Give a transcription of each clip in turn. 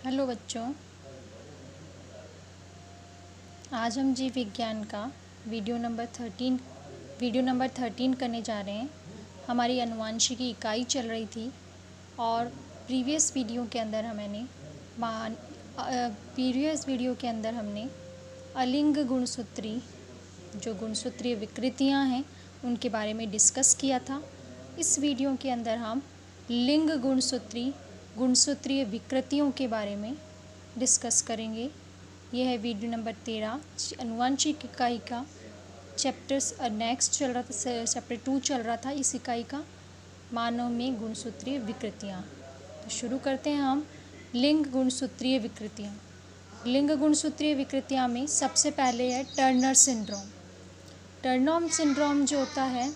Hello बच्चों, आज हम जीव विज्ञान का वीडियो नंबर 13 करने जा रहे हैं। हमारी अनुवांशिकी इकाई चल रही थी और प्रीवियस वीडियो के अंदर हमने अलिंग गुणसूत्री जो गुणसूत्रीय विकृतियां हैं उनके बारे में डिस्कस किया था। इस वीडियो के अंदर हम लिंग गुणसूत्रीय विकृतियों के बारे में डिस्कस करेंगे। यह है वीडियो नंबर 13 अनुवांशिक इकाई का चैप्टर 2 चल रहा था इस इकाई का, मानव में गुणसूत्रीय विकृतियाँ। तो शुरू करते हैं हम। लिंग गुणसूत्रीय विकृतियाँ। लिंग गुणसूत्रीय विकृतियाँ में सबसे पहले है टर्नर सिंड्रोम। टर्नर सिंड्रोम जो होता है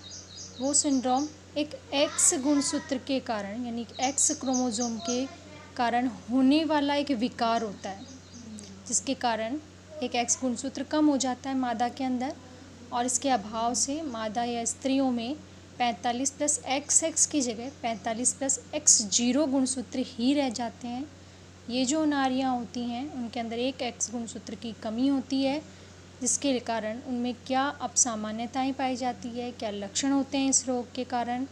वो सिंड्रोम एक एक्स गुणसूत्र के कारण यानी एक्स क्रोमोसोम के कारण होने वाला एक विकार होता है, जिसके कारण एक एक्स गुणसूत्र कम हो जाता है मादा के अंदर और इसके अभाव से मादा या स्त्रियों में 45+XX की जगह 45+X0 गुणसूत्र ही रह जाते हैं। ये जो नारियां होती हैं उनके अंदर एक एक्स गुणसूत्र की कमी होती है, जिसके कारण उनमें क्या असामान्यताएं पाई जाती है, क्या लक्षण होते हैं इस रोग के कारण,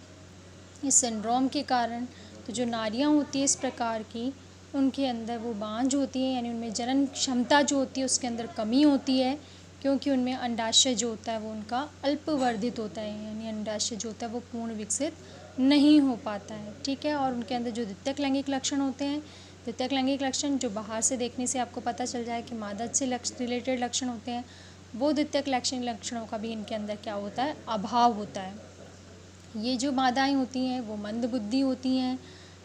इस सिंड्रोम के कारण। तो जो नारियां होती है इस प्रकार की, उनके अंदर वो बांझ होती है, यानी उनमें जनन क्षमता जो होती है उसके अंदर कमी होती है, क्योंकि उनमें अंडाशय जो होता है वो उनका अल्पवर्धित होता है, यानी अंडाशय जो होता है वो पूर्ण विकसित नहीं हो पाता है। ठीक है। और उनके अंदर जो द्वितीयक लैंगिक लक्षण होते हैं, द्वितीयक लैंगिक लक्षण जो बाहर से देखने से आपको पता चल जाए कि मादा से रिलेटेड लक्षण होते हैं, वो द्वितीयक लैंगिक लक्षणों का भी इनके अंदर क्या होता है, अभाव होता है। ये जो मादाएं होती हैं वो मंदबुद्धि होती हैं,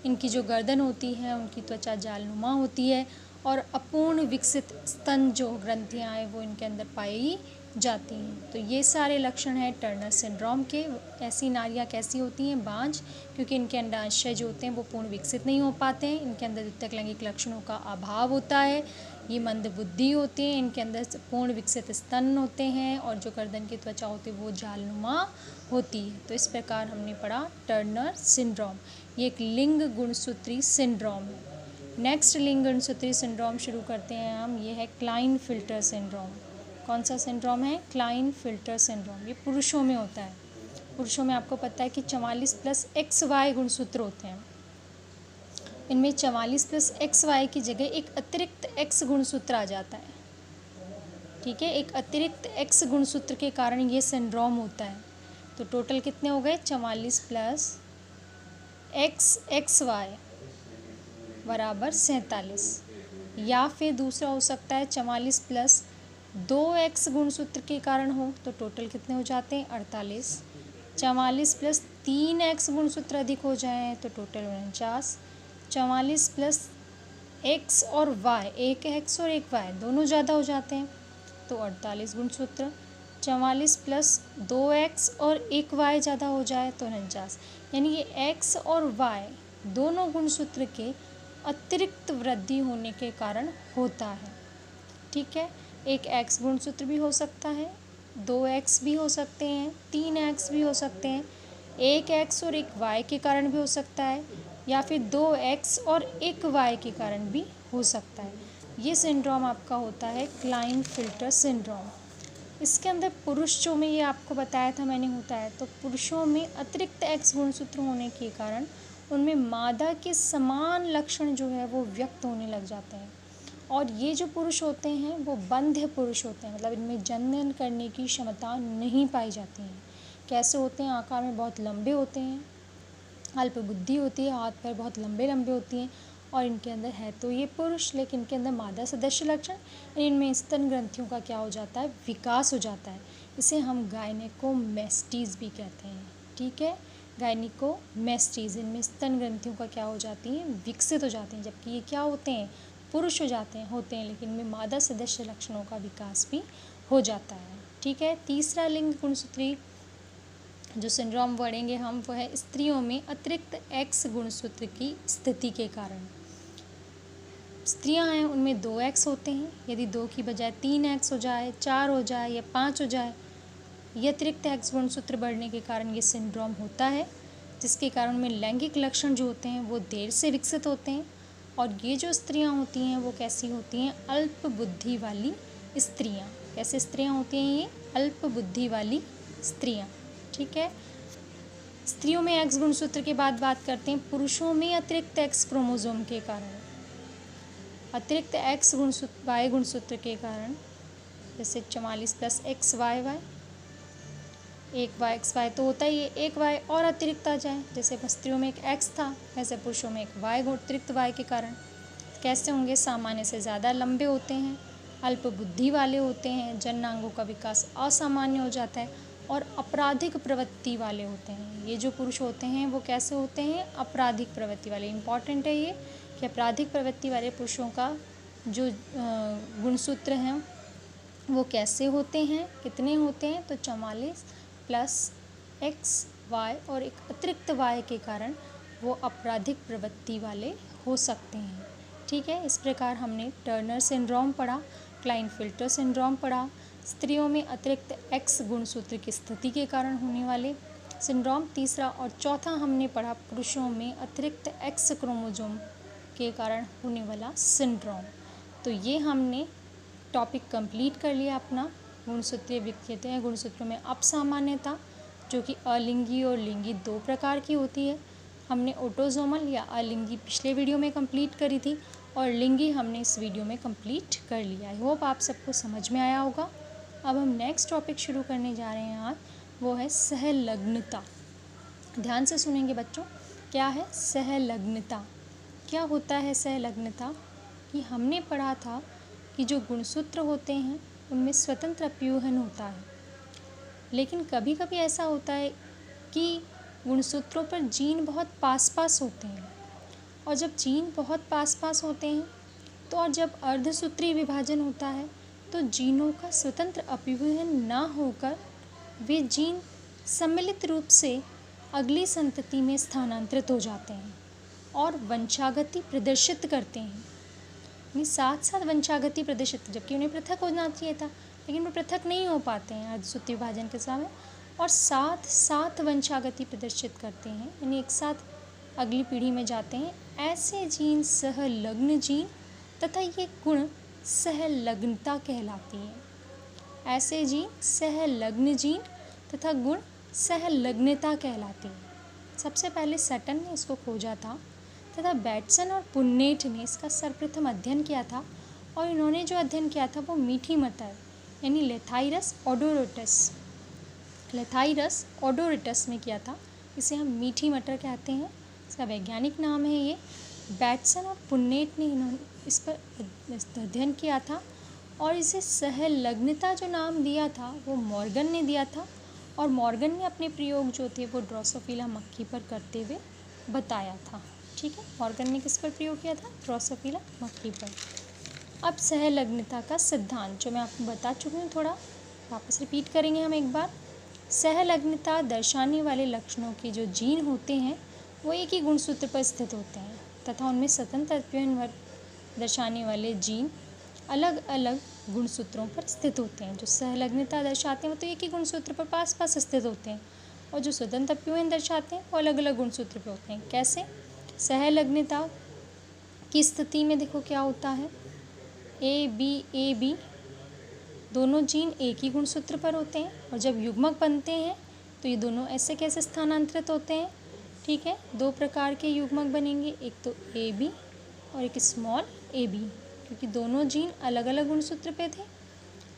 इनकी जो गर्दन होती है उनकी त्वचा जालनुमा होती है और अपूर्ण विकसित स्तन जो ग्रंथियां हैं वो इनके अंदर पाई जाती हैं। तो ये सारे लक्षण हैं टर्नर सिंड्रोम के। ऐसी नारियां कैसी होती हैं, बांझ, क्योंकि इनके अंडाशय जो होते हैं वो पूर्ण विकसित नहीं हो पाते हैं, इनके अंदर द्वितीयक लैंगिक लक्षणों का अभाव होता है, ये मंदबुद्धि होते हैं, इनके अंदर पूर्ण विकसित स्तन होते हैं और जो गर्दन की त्वचा होती है वो जालनुमा होती है। तो इस प्रकार हमने पढ़ा टर्नर सिंड्रोम, ये एक लिंग गुणसूत्री सिंड्रोम है। नेक्स्ट लिंग गुणसूत्री सिंड्रोम शुरू करते हैं हम। ये है क्लाइनफिल्टर सिंड्रोम। कौन सा सिंड्रोम है? क्लाइनफिल्टर सिंड्रोम। ये पुरुषों में होता है। पुरुषों में आपको पता है कि 44+XY गुणसूत्र होते हैं। इनमें 44+XY की जगह एक अतिरिक्त X गुणसूत्र आ जाता है। ठीक है, एक अतिरिक्त X गुणसूत्र के कारण ये सिंड्रोम होता है। तो टोटल कितने हो गए? 44+XXY बराबर 47। या फिर दूसरा हो सकता है 44+2X गुणसूत्र के कारण हो, तो टोटल कितने हो जाते हैं? 48। 44+3X गुणसूत्र अधिक हो जाए तो टोटल 49। 44+X और Y, एक X और एक Y दोनों ज़्यादा हो जाते हैं तो 48 गुणसूत्र। 44+2X और एक Y ज़्यादा हो जाए तो 49। यानी ये X और Y दोनों गुणसूत्र के अतिरिक्त वृद्धि होने के कारण होता है। ठीक है, एक X गुणसूत्र भी हो सकता है, 2X भी हो सकते हैं, 3X भी हो सकते हैं, एक X और एक Y के कारण भी हो सकता है, या फिर 2X और एक Y के कारण भी हो सकता है। ये सिंड्रोम आपका होता है क्लाइनफिल्टर सिंड्रोम। इसके अंदर पुरुषों में, ये आपको बताया था मैंने, होता है। तो पुरुषों में अतिरिक्त X गुणसूत्र होने के कारण उनमें मादा के समान लक्षण जो है वो व्यक्त होने लग जाते हैं। और ये जो पुरुष होते हैं वो बंध्य पुरुष होते हैं, मतलब इनमें जनन करने की क्षमता नहीं पाई जाती है। कैसे होते हैं? आकार में बहुत लंबे होते हैं, अल्प बुद्धि होती है, हाथ पैर बहुत लंबे लंबे होती हैं और इनके अंदर है तो ये पुरुष, लेकिन इनके अंदर मादा सदस्य लक्षण, इनमें स्तन ग्रंथियों का क्या हो जाता है? विकास हो जाता है। इसे हम गायनेकोमेस्टीज भी कहते हैं। ठीक है, गायनिकोमेस्टीज, इनमें स्तन ग्रंथियों का क्या हो जाती हैं? विकसित हो जाती हैं। जबकि ये क्या होते हैं? पुरुष होते हैं, लेकिन इनमें मादा सदस्य लक्षणों का विकास भी हो जाता है। ठीक है, तीसरा लिंग गुणसूत्री जो सिंड्रोम पढ़ेंगे हम वो है स्त्रियों में अतिरिक्त X गुणसूत्र की स्थिति के कारण। स्त्रियां हैं उनमें 2X होते हैं, यदि 2 की बजाय 3X हो जाए, 4 हो जाए या 5 हो जाए, ये अतिरिक्त X गुणसूत्र बढ़ने के कारण ये सिंड्रोम होता है, जिसके कारण में लैंगिक लक्षण जो होते हैं वो देर से विकसित होते हैं और ये जो स्त्रियां होती हैं वो कैसी होती हैं, अल्प बुद्धि वाली स्त्रियां। कैसे स्त्रियां होती हैं ये, अल्प बुद्धि वाली स्त्रियां। ठीक है, स्त्रियों में एक्स गुणसूत्र के बाद बात करते हैं पुरुषों में अतिरिक्त एक्स क्रोमोसोम के कारण, अतिरिक्त एक्स गुणसूत्र वाई गुणसूत्र के कारण, जैसे 44 + XYY, एक वाई एक्स वाई तो होता ही है, एक वाई और अतिरिक्त आ जाए, जैसे स्त्रियों में एक एक्स था वैसे पुरुषों में एक वाई अतिरिक्त वाई के कारण कैसे होंगे, सामान्य से ज़्यादा लंबे होते हैं, अल्प बुद्धि वाले होते हैं, जननांगों का विकास असामान्य हो जाता है और आपराधिक प्रवृत्ति वाले होते हैं। ये जो पुरुष होते हैं वो कैसे होते हैं, आपराधिक प्रवृत्ति वाले। इम्पॉर्टेंट है ये कि आपराधिक प्रवृत्ति वाले पुरुषों का जो गुणसूत्र हैं वो कैसे होते हैं, कितने होते हैं, तो 44 + XY और एक अतिरिक्त Y के कारण वो आपराधिक प्रवृत्ति वाले हो सकते हैं। ठीक है, इस प्रकार हमने टर्नर सिंड्रोम पढ़ा, क्लाइनफिल्टर सिंड्रोम पढ़ा, स्त्रियों में अतिरिक्त X गुणसूत्र की स्थिति के कारण होने वाले सिंड्रोम, तीसरा और चौथा हमने पढ़ा पुरुषों में अतिरिक्त X क्रोमोसोम के कारण होने वाला सिंड्रोम। तो ये हमने टॉपिक कंप्लीट कर लिया अपना गुणसूत्रीय विकृतियाँ, गुणसूत्रों में अपसामान्यता जो कि अलिंगी और लिंगी 2 प्रकार की होती है। हमने ऑटोसोमल या अलिंगी पिछले वीडियो में कंप्लीट करी थी और लिंगी हमने इस वीडियो में कंप्लीट कर लिया। आई होप आप सबको समझ में आया होगा। अब हम नेक्स्ट टॉपिक शुरू करने जा रहे हैं आज, वो है सहलग्नता। ध्यान से सुनेंगे बच्चों, क्या है सहलग्नता, क्या होता है सहलग्नता। कि हमने पढ़ा था कि जो गुणसूत्र होते हैं उनमें स्वतंत्र अपव्यूहन होता है, लेकिन कभी कभी ऐसा होता है कि गुणसूत्रों पर जीन बहुत पास पास होते हैं, और जब जीन बहुत पास पास होते हैं तो और जब अर्धसूत्रीय विभाजन होता है तो जीनों का स्वतंत्र अपव्यूहन ना होकर वे जीन सम्मिलित रूप से अगली संतति में स्थानांतरित हो जाते हैं और वंशागति प्रदर्शित करते हैं। साथ साथ वंशागति प्रदर्शित, जबकि उन्हें पृथक होना चाहिए था लेकिन वो पृथक नहीं हो पाते हैं अर्धसूत्रीय विभाजन के समय, और साथ साथ वंशागति प्रदर्शित करते हैं, यानी एक साथ अगली पीढ़ी में जाते हैं। ऐसे जीन सहलग्न जीन तथा ये गुण सहलग्नता कहलाती है। ऐसे जीन सहलग्न जीन तथा गुण सहलग्नता कहलाती है। सबसे पहले सटन ने इसको खोजा था तथा बैटसन और पुन्नेट ने इसका सर्वप्रथम अध्ययन किया था, और इन्होंने जो अध्ययन किया था वो मीठी मटर यानी लेथाइरस ओडोरिटस में किया था। इसे हम मीठी मटर कहते हैं, इसका वैज्ञानिक नाम है ये। बैटसन और पुन्नेट ने इन्होंने इस पर अध्ययन किया था और इसे सहलग्नता जो नाम दिया था वो मॉर्गन ने दिया था, और मॉर्गन ने अपने प्रयोग जो थे वो ड्रोसोफिला मक्खी पर करते हुए बताया था। ठीक है, मॉर्गन ने किस पर प्रयोग किया था, ड्रोसोफिला मक्खी पर। अब सहलग्नता का सिद्धांत जो मैं आपको बता चुकी हूँ, थोड़ा वापस रिपीट करेंगे हम एक बार। सहलग्नता दर्शाने वाले लक्षणों के जो जीन होते हैं वो एक ही गुणसूत्र पर स्थित होते हैं तथा उनमें स्वतंत्र अपव्यूहन दर्शाने वाले जीन अलग अलग गुणसूत्रों पर स्थित होते हैं। जो सहलग्नता दर्शाते हैं वो तो एक ही गुणसूत्र पर पास पास स्थित होते हैं, और जो स्वतंत्र अपव्यूहन दर्शाते हैं वो अलग अलग गुणसूत्र पर होते हैं। कैसे, सहलग्नता की स्थिति में देखो क्या होता है, ए बी दोनों जीन एक ही गुणसूत्र पर होते हैं, और जब युग्मक बनते हैं तो ये दोनों ऐसे कैसे स्थानांतरित होते हैं। ठीक है, 2 प्रकार के युग्मक बनेंगे, एक तो ए बी और एक स्मॉल ए बी, क्योंकि दोनों जीन अलग अलग गुणसूत्र पे थे,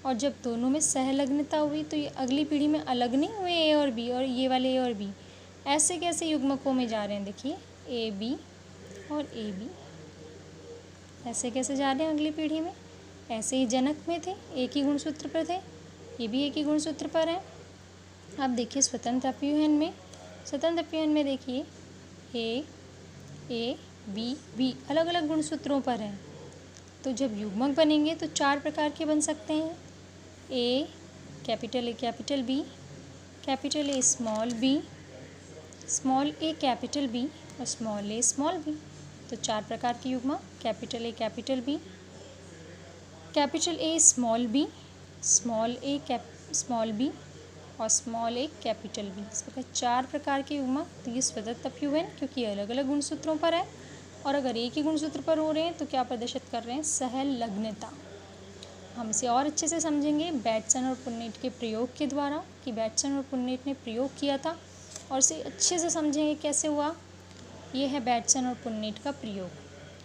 और जब दोनों में सहलग्नता हुई तो ये अगली पीढ़ी में अलग नहीं हुए ए और बी, और ये वाले ए और बी ऐसे कैसे युग्मकों में जा रहे हैं। देखिए ए बी और ए बी ऐसे कैसे जा रहे हैं अगली पीढ़ी में, ऐसे ही जनक में थे, एक ही गुणसूत्र पर थे, ये भी एक ही गुणसूत्र पर है। अब देखिए स्वतंत्र अपव्यूहन में देखिए ए बी अलग अलग गुणसूत्रों पर हैं, तो जब युग्मक बनेंगे तो 4 प्रकार के बन सकते हैं, A capital B small A capital B और स्मॉल बी। तो 4 प्रकार के युग्मक, capital A small B, small B और स्मॉल ए कैपिटल बी। इस प्रकार 4 प्रकार के युग्मक। तो ये स्वतंत्र अपव्यूहन क्योंकि अलग अलग गुणसूत्रों पर है, और अगर एक ही गुणसूत्र पर हो रहे हैं तो क्या प्रदर्शित कर रहे हैं, सहलग्नता। हम इसे और अच्छे से समझेंगे बैटसन और पुन्नेट के प्रयोग के द्वारा, कि बैटसन और पुन्नेट ने प्रयोग किया था, और इसे अच्छे से समझेंगे कैसे हुआ। ये है बैटसन और पुन्नेट का प्रयोग।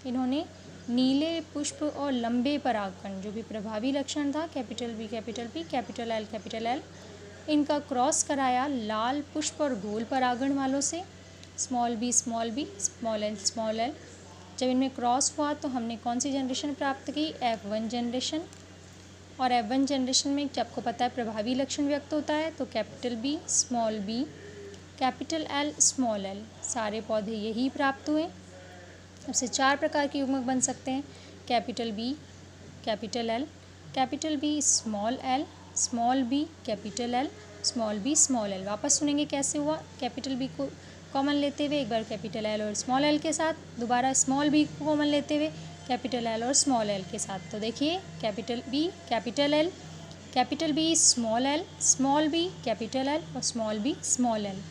इन्होंने नीले पुष्प और लंबे परागकण, जो भी प्रभावी लक्षण था, capital B capital P capital L, इनका क्रॉस कराया लाल पुष्प और गोल परागण वालों से, स्मॉल बी स्मॉल एल। जब इनमें क्रॉस हुआ तो हमने कौन सी जनरेशन प्राप्त की, F1 जनरेशन। और F1 जनरेशन में आपको पता है प्रभावी लक्षण व्यक्त होता है, तो capital B small B capital L small L, सारे पौधे यही प्राप्त हुए। उससे 4 प्रकार के युग्मक बन सकते हैं, capital B capital L B small B capital L, small B small L. वापस सुनेंगे कैसे हुआ, कैपिटल बी को कॉमन लेते हुए एक बार कैपिटल एल और स्मॉल एल के साथ, दोबारा स्मॉल बी को कॉमन लेते हुए कैपिटल एल और स्मॉल एल के साथ। तो देखिए capital B capital L, capital B small B capital L और स्मॉल बी स्मॉल एल।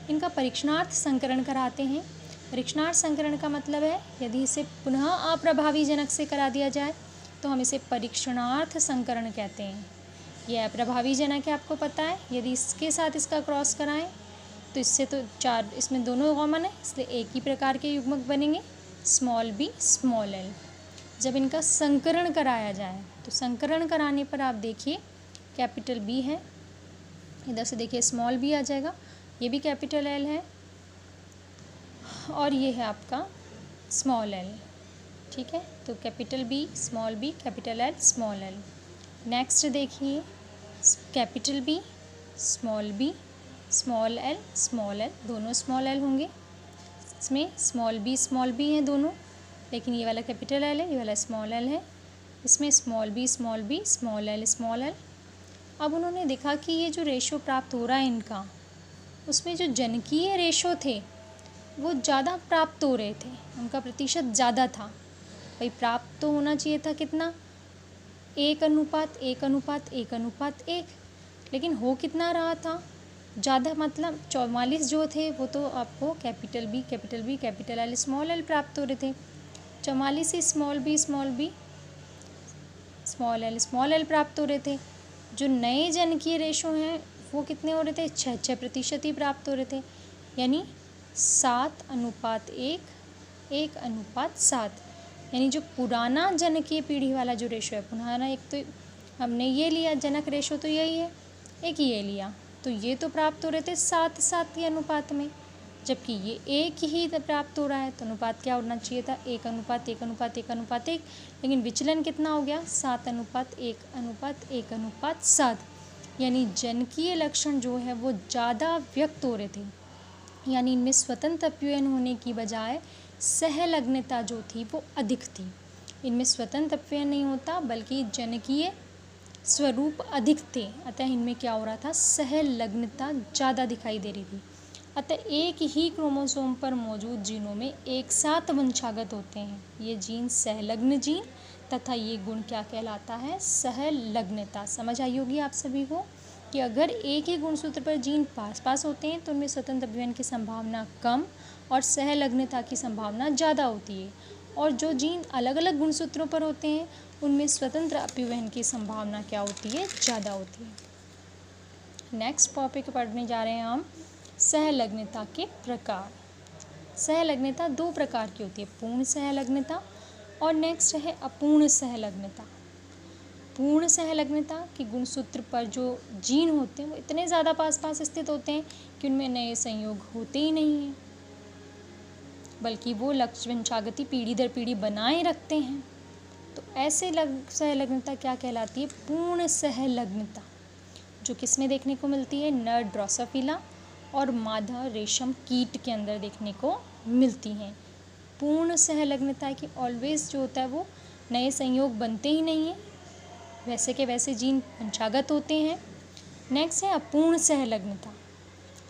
इनका परीक्षणार्थ संकरण कराते हैं। परीक्षणार्थ संकरण का मतलब है यदि इसे पुनः अप्रभावी जनक से करा दिया जाए तो हम इसे परीक्षणार्थ संकरण कहते हैं। यह अप्रभावी जनक है, आपको पता है। यदि इसके साथ इसका क्रॉस कराएं तो इससे तो 4, इसमें दोनों कॉमन है, इसलिए एक ही प्रकार के युग्मक बनेंगे, स्मॉल बी स्मॉल एल। जब इनका संकरण कराया जाए तो संकरण कराने पर आप देखिए कैपिटल बी है, इधर से देखिए स्मॉल बी आ जाएगा, ये भी कैपिटल एल है, और ये है आपका स्मॉल एल। ठीक है, तो capital B capital L small L. Next देखिए कैपिटल बी स्मॉल एल, दोनों स्मॉल एल होंगे। इसमें स्मॉल बी हैं दोनों, लेकिन ये वाला कैपिटल एल है, ये वाला स्मॉल एल है। इसमें स्मॉल बी स्मॉल एल। अब उन्होंने देखा कि ये जो रेशो प्राप्त हो रहा है इनका, उसमें जो जनकीय रेशो थे वो ज़्यादा प्राप्त हो रहे थे, उनका प्रतिशत ज़्यादा था। भाई प्राप्त तो होना चाहिए था कितना, 1:1:1:1, लेकिन हो कितना रहा था ज़्यादा, मतलब 44 जो थे वो तो आपको capital B capital L small L प्राप्त हो रहे थे। 44 ही स्मॉल बी स्मॉल एल प्राप्त हो रहे थे। जो नए जनकीय रेशो हैं वो कितने हो रहे थे, 6% ही प्राप्त हो रहे थे, यानी 7:1 1:7। यानी जो पुराना जनकीय पीढ़ी वाला जो रेशो है, पुराना एक तो हमने ये लिया जनक रेशो, तो यही है, एक ये लिया, तो ये तो प्राप्त हो रहे थे 7:7 के अनुपात में, जबकि ये एक ही प्राप्त हो रहा है, तो अनुपात क्या होना चाहिए था, 1:1:1:1, लेकिन विचलन कितना हो गया, 7:1:1:7। यानी जनकीय लक्षण जो है वो ज़्यादा व्यक्त हो रहे थे, यानी इनमें स्वतंत्र अपव्ययन होने की बजाय सहलग्नता जो थी वो अधिक थी। इनमें स्वतंत्र अपव्ययन नहीं होता बल्कि जनकीय स्वरूप अधिक थे, अतः इनमें क्या हो रहा था, सहलग्नता ज़्यादा दिखाई दे रही थी। अतः एक ही क्रोमोसोम पर मौजूद जीनों में एक साथ वंशागत होते हैं ये जीन सहलग्न जीन, तथा ये गुण क्या कहलाता है, सहलग्नता। समझ आई होगी आप सभी को कि अगर एक ही गुणसूत्र पर जीन पास होते हैं तो उनमें स्वतंत्र अपव्ययन की संभावना कम और सहलग्नता की संभावना ज़्यादा होती है, और जो जीन अलग अलग गुणसूत्रों पर होते हैं उनमें स्वतंत्र अपव्ययन की संभावना क्या होती है, ज़्यादा होती है। नेक्स्ट टॉपिक पढ़ने जा रहे हैं हम, सहलग्नता के प्रकार। सहलग्नता 2 प्रकार की होती है, पूर्ण सहलग्नता और नेक्स्ट है अपूर्ण सहलग्नता। पूर्ण सहलग्नता के गुणसूत्र पर जो जीन होते हैं वो इतने ज़्यादा पास स्थित होते हैं कि उनमें नए संयोग होते ही नहीं हैं, बल्कि वो लक्ष्य वंशागति पीढ़ी दर पीढ़ी बनाए रखते हैं। तो ऐसे सहलग्नता क्या कहलाती है, पूर्ण सहलग्नता, जो किसमें देखने को मिलती है, नर ड्रोसोफिला और मादा रेशम कीट के अंदर देखने को मिलती हैं। पूर्ण सहलग्नता की ऑलवेज जो होता है वो नए संयोग बनते ही नहीं हैं, वैसे के वैसे जीन वंशागत होते हैं। नेक्स्ट है अपूर्ण सहलग्नता।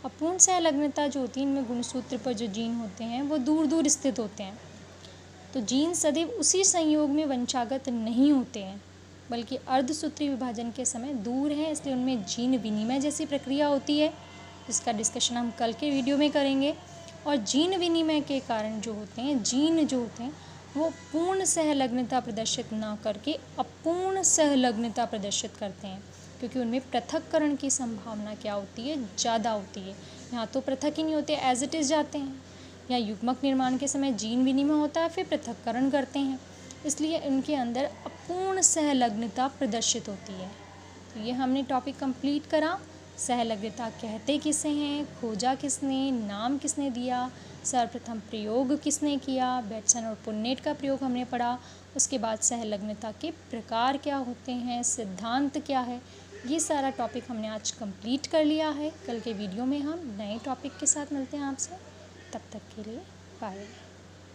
अपूर्ण सहलग्नता जो होती है, इनमें गुणसूत्र पर जो जीन होते हैं वो दूर दूर स्थित होते हैं, तो जीन सदैव उसी संयोग में वंशागत नहीं होते हैं, बल्कि अर्धसूत्रीय विभाजन के समय दूर है, इसलिए उनमें जीन विनिमय जैसी प्रक्रिया होती है, जिसका डिस्कशन हम कल के वीडियो में करेंगे। और जीन विनिमय के कारण जो होते हैं, जीन जो होते हैं वो पूर्ण सहलग्नता प्रदर्शित ना करके अपूर्ण सहलग्नता प्रदर्शित करते हैं, क्योंकि उनमें पृथक्करण की संभावना क्या होती है, ज़्यादा होती है। यहाँ तो पृथक ही नहीं होते, एज इट इज़ जाते हैं। या युग्मक निर्माण के समय जीन विनिमय होता है, फिर पृथक्करण करते हैं, इसलिए उनके अंदर अपूर्ण सहलग्नता प्रदर्शित होती है। तो ये हमने टॉपिक कंप्लीट करा। सहलग्नता कहते किसे हैं, खोजा किसने, नाम किसने दिया, सर्वप्रथम प्रयोग किसने किया, बेटसन और पुन्नेट का प्रयोग हमने पढ़ा। उसके बाद सहलग्नता के प्रकार क्या होते हैं, सिद्धांत क्या है, ये सारा टॉपिक हमने आज कंप्लीट कर लिया है। कल के वीडियो में हम नए टॉपिक के साथ मिलते हैं आपसे। तब तक के लिए बाय।